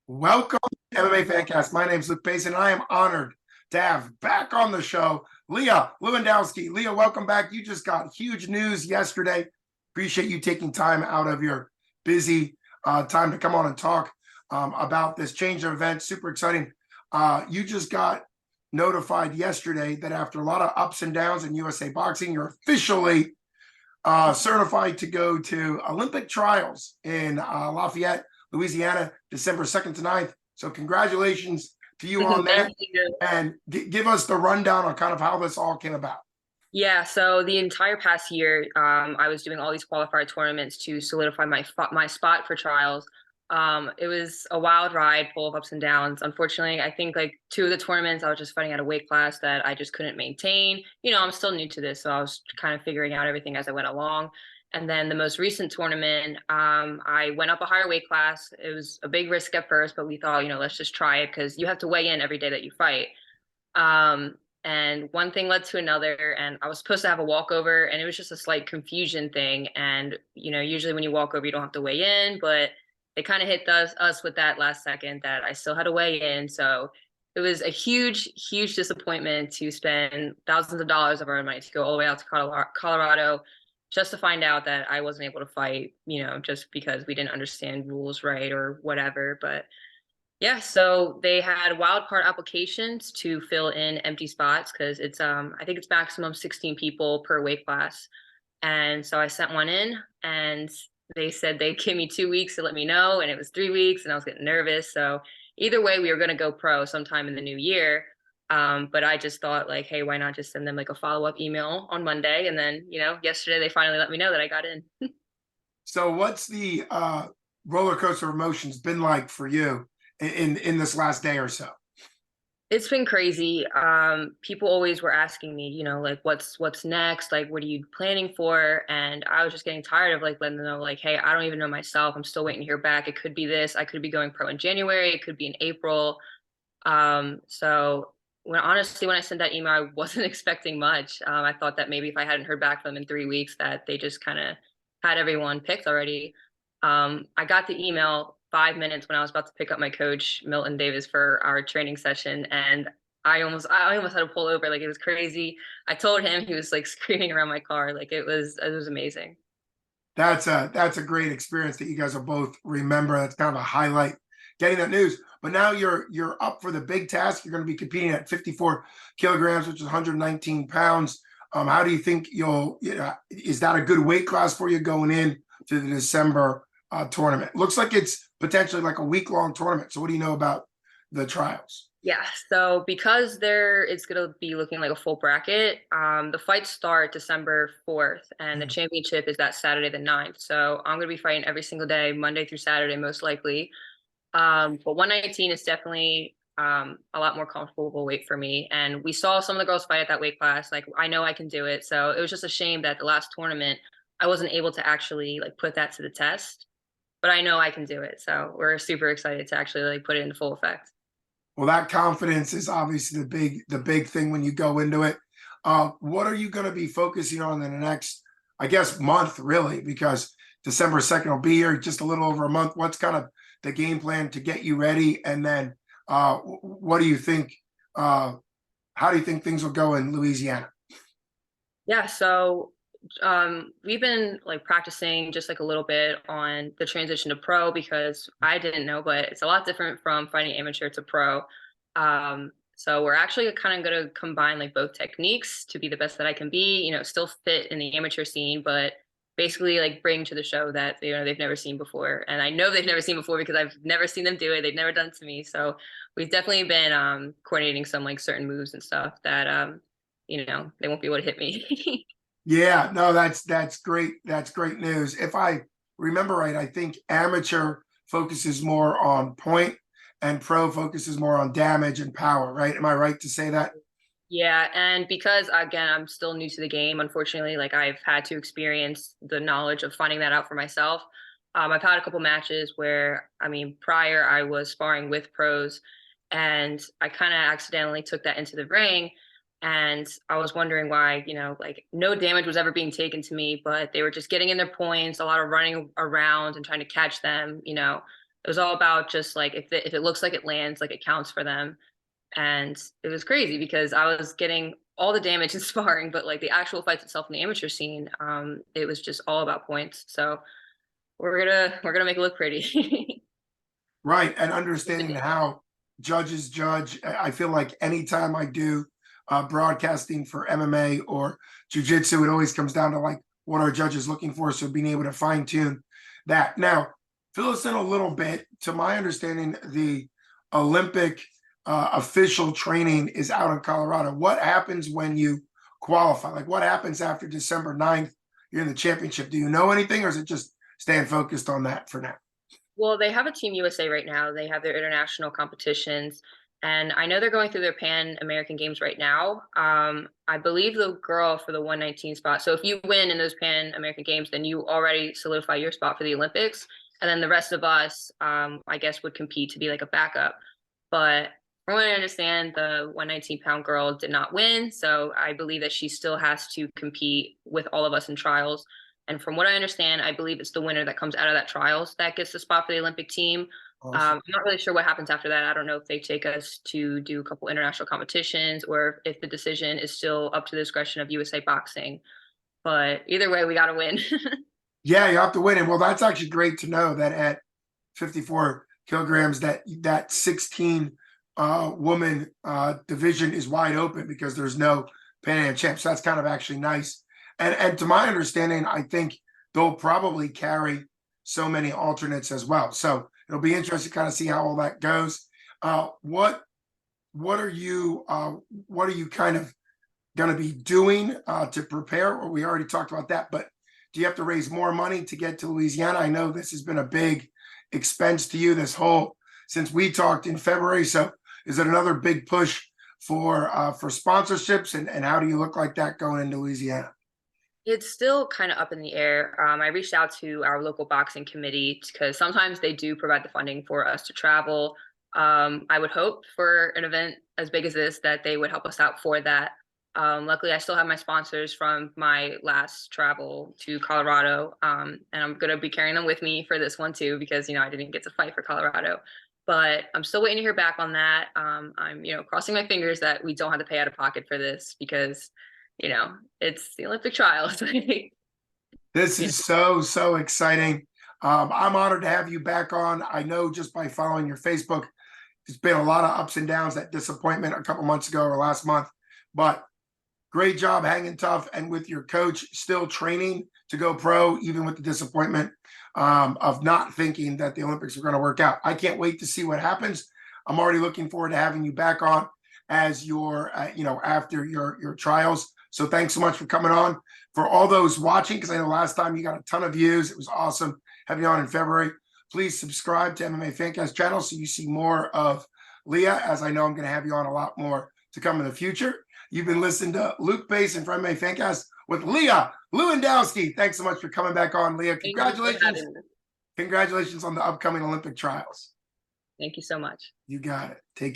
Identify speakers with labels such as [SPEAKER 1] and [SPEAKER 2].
[SPEAKER 1] Welcome to MMA Fancast. My name is Luke Payson, and I am honored to have back on the show Lia Lewandowski. Lia, welcome back. You just got huge news yesterday. Appreciate you taking time out of your busy time to come on and talk about this change of events. Super exciting. You just got notified yesterday that after a lot of ups and downs in USA Boxing, you're officially certified to go to Olympic trials in Lafayette, Louisiana, December 2nd to 9th. So congratulations to you on that.
[SPEAKER 2] Thank you.
[SPEAKER 1] And give us the rundown on kind of how this all came about.
[SPEAKER 2] Yeah, so the entire past year, I was doing all these qualifier tournaments to solidify my spot for trials. It was a wild ride, full of ups and downs. Unfortunately, I think like two of the tournaments, I was just fighting at a weight class that I just couldn't maintain. I'm still new to this, so I was kind of figuring out everything as I went along. And then the most recent tournament, I went up a higher weight class. It was a big risk at first, but we thought, let's just try it because you have to weigh in every day that you fight. And one thing led to another, and I was supposed to have a walkover, and it was just a slight confusion thing. And usually when you walk over, you don't have to weigh in, but they kind of hit us with that last second that I still had to weigh in. So it was a huge, huge disappointment to spend thousands of dollars of our money to go all the way out to Colorado just to find out that I wasn't able to fight, just because we didn't understand rules right or whatever. But yeah, so they had wild card applications to fill in empty spots because it's I think it's maximum 16 people per weight class. And so I sent one in and they said they'd give me 2 weeks to let me know, and it was 3 weeks and I was getting nervous. So either way, we were gonna go pro sometime in the new year. But I just thought like, hey, why not just send them like a follow-up email on Monday? And then, yesterday they finally let me know that I got in.
[SPEAKER 1] So what's the roller coaster of emotions been like for you in this last day or so?
[SPEAKER 2] It's been crazy. People always were asking me, like what's next? Like, what are you planning for? And I was just getting tired of like letting them know, like, hey, I don't even know myself. I'm still waiting to hear back. It could be this. I could be going pro in January. It could be in April. So when I sent that email, I wasn't expecting much. I thought that maybe if I hadn't heard back from them in 3 weeks, that they just kind of had everyone picked already. I got the email 5 minutes when I was about to pick up my coach, Milton Davis, for our training session, and I almost had to pull over. Like, it was crazy. I told him, he was like screaming around my car. Like, it was amazing.
[SPEAKER 1] That's a great experience that you guys will both remember. That's kind of a highlight getting that news. But now you're up for the big task. You're going to be competing at 54 kilograms, which is 119 pounds. How do you think is that a good weight class for you going in to the December tournament? Looks like it's potentially like a week-long tournament. So what do you know about the trials?
[SPEAKER 2] Yeah, so because it's gonna be looking like a full bracket, the fights start December 4th, and the championship is that Saturday the 9th. So I'm gonna be fighting every single day, Monday through Saturday, most likely. But 119 is definitely a lot more comfortable weight for me. And we saw some of the girls fight at that weight class. Like, I know I can do it. So it was just a shame that the last tournament I wasn't able to actually like put that to the test. But I know I can do it. So we're super excited to actually like put it into full effect.
[SPEAKER 1] Well, that confidence is obviously the big thing when you go into it. What are you going to be focusing on in the next, I guess, month, really? Because December 2nd will be here, just a little over a month. What's kind of the game plan to get you ready? And then what do you think? How do you think things will go in Louisiana?
[SPEAKER 2] Yeah, so we've been like practicing just like a little bit on the transition to pro because I didn't know, but it's a lot different from fighting amateur to pro. So we're actually kind of going to combine like both techniques to be the best that I can be, still fit in the amateur scene, but basically like bring to the show that they've never seen before. And I know they've never seen before because I've never seen them do it. They've never done it to me. So we've definitely been coordinating some like certain moves and stuff that they won't be able to hit me.
[SPEAKER 1] Yeah, no, that's great. That's great news. If I remember right, I think amateur focuses more on point and pro focuses more on damage and power, right? Am I right to say that?
[SPEAKER 2] Yeah, and because again, I'm still new to the game, unfortunately, like I've had to experience the knowledge of finding that out for myself. I've had a couple matches where, I mean, prior I was sparring with pros and I kind of accidentally took that into the ring. And I was wondering why, like no damage was ever being taken to me, but they were just getting in their points, a lot of running around and trying to catch them. it was all about just like if it looks like it lands, like it counts for them. And it was crazy because I was getting all the damage in sparring, but like the actual fights itself in the amateur scene, it was just all about points. So we're gonna make it look pretty.
[SPEAKER 1] Right. And understanding how judges judge. I feel like anytime I do broadcasting for MMA or jujitsu, it always comes down to like what our judges looking for. So being able to fine tune that. Now, fill us in a little bit. To my understanding, the Olympic official training is out in Colorado. What happens when you qualify? Like what happens after December 9th? You're in the championship. Do you know anything, or is it just staying focused on that for now?
[SPEAKER 2] Well, they have a Team USA right now. They have their international competitions, and I know they're going through their Pan American Games right now. I believe the girl for the 119 spot. So if you win in those Pan American Games, then you already solidify your spot for the Olympics, and then the rest of us, I guess, would compete to be like a backup. But from what I understand, the 119-pound girl did not win, so I believe that she still has to compete with all of us in trials. And from what I understand, I believe it's the winner that comes out of that trials that gets the spot for the Olympic team.
[SPEAKER 1] Awesome.
[SPEAKER 2] I'm not really sure what happens after that. I don't know if they take us to do a couple international competitions or if the decision is still up to the discretion of USA Boxing. But either way, we got to win.
[SPEAKER 1] Yeah, you have to win it. Well, that's actually great to know that at 54 kilograms, that 16 woman division is wide open because there's no Pan Am champ. So that's kind of actually nice. And to my understanding, I think they'll probably carry so many alternates as well. So it'll be interesting to kind of see how all that goes. What are you kind of going to be doing to prepare? Well, we already talked about that, but do you have to raise more money to get to Louisiana? I know this has been a big expense to you since we talked in February. So is it another big push for sponsorships, and how do you look like that going into Louisiana?
[SPEAKER 2] It's still kind of up in the air. I reached out to our local boxing committee because sometimes they do provide the funding for us to travel. I would hope for an event as big as this that they would help us out for that. Luckily, I still have my sponsors from my last travel to Colorado, and I'm going to be carrying them with me for this one too because, I didn't get to fight for Colorado. But I'm still waiting to hear back on that. I'm, crossing my fingers that we don't have to pay out of pocket for this because it's the Olympic trials.
[SPEAKER 1] This is so exciting. I'm honored to have you back on. I know just by following your Facebook, there's been a lot of ups and downs, that disappointment a couple months ago or last month, but great job hanging tough and with your coach still training to go pro, even with the disappointment of not thinking that the Olympics are going to work out. I can't wait to see what happens. I'm already looking forward to having you back on as your, after your trials. So thanks so much for coming on. For all those watching, because I know last time you got a ton of views. It was awesome having you on in February. Please subscribe to MMA Fancast channel so you see more of Lia, as I know I'm going to have you on a lot more to come in the future. You've been listening to Luke Payson from MMA Fancast with Lia Lewandowski. Thanks so much for coming back on, Lia. Congratulations. Congratulations on the upcoming Olympic trials.
[SPEAKER 2] Thank you so much.
[SPEAKER 1] You got it. Take care.